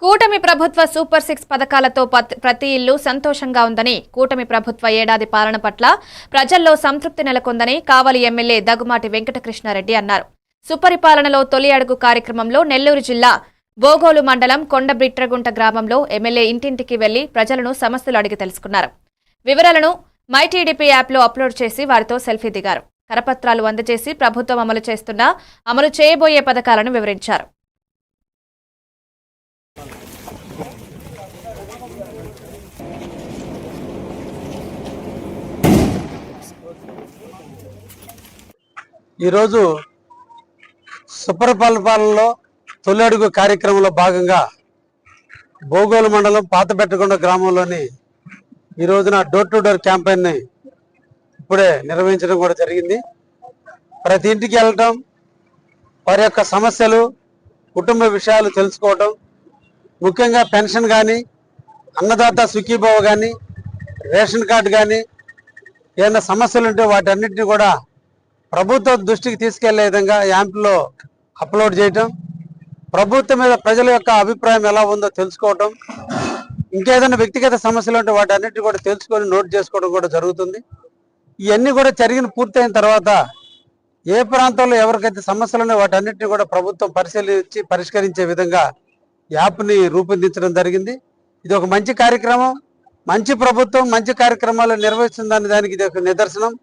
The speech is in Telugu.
కూటమి ప్రభుత్వ సూపర్ 6 పథకాలతో ప్రతి ఇల్లు సంతోషంగా ఉందని, కూటమి ప్రభుత్వ ఏడాది పాలన పట్ల ప్రజల్లో సంతృప్తి నెలకొందని కావలి ఎమ్మెల్యే దగ్గుమాటి వెంకటకృష్ణారెడ్డి అన్నారు. సుపరిపాలనలో తొలి అడుగు కార్యక్రమంలో నెల్లూరు జిల్లా బోగోలు మండలం కొండబిట్రగుంట గ్రామంలో ఎమ్మెల్యే ఇంటింటికి వెళ్లి ప్రజలను సమస్యలు అడిగి తెలుసుకున్నారు. వివరాలను మైటీడీపీ యాప్లో అప్లోడ్ చేసి వారితో సెల్ఫీ దిగారు. కరపత్రాలు అందజేసి ప్రభుత్వం అమలు చేయబోయే పథకాలను వివరించారు. ఈరోజు సుపరిపాలనలో తొలి అడుగు కార్యక్రమంలో భాగంగా బోగోలు మండలం పాతబెట్టగొండ గ్రామంలోని ఈ రోజున డోర్ టు డోర్ క్యాంపెయిన్ని ఇప్పుడే నిర్వహించడం కూడా జరిగింది. ప్రతి ఇంటికి వెళ్ళటం, వారి యొక్క సమస్యలు, కుటుంబ విషయాలు తెలుసుకోవటం, ముఖ్యంగా పెన్షన్ కానీ, అన్నదాత సుఖీభవ కానీ, రేషన్ కార్డు కానీ, ఏదైనా సమస్యలు ఉంటే వాటన్నిటిని కూడా ప్రభుత్వ దృష్టికి తీసుకెళ్లే విధంగా యాప్లో అప్లోడ్ చేయటం, ప్రభుత్వం మీద ప్రజల యొక్క అభిప్రాయం ఎలా ఉందో తెలుసుకోవటం, ఇంకేదైనా వ్యక్తిగత సమస్యలు ఉంటే వాటన్నిటిని కూడా తెలుసుకొని నోట్ చేసుకోవడం కూడా జరుగుతుంది. ఇవన్నీ కూడా పూర్తయిన తర్వాత ఏ ప్రాంతంలో ఎవరికైతే సమస్యలు ఉన్నాయో వాటన్నిటిని కూడా ప్రభుత్వం పరిశీలించి పరిష్కరించే విధంగా యాప్ని రూపొందించడం జరిగింది. ఇది ఒక మంచి కార్యక్రమం, మంచి ప్రభుత్వం మంచి కార్యక్రమాలు నిర్వహిస్తుందని దానికి ఇది ఒక నిదర్శనం.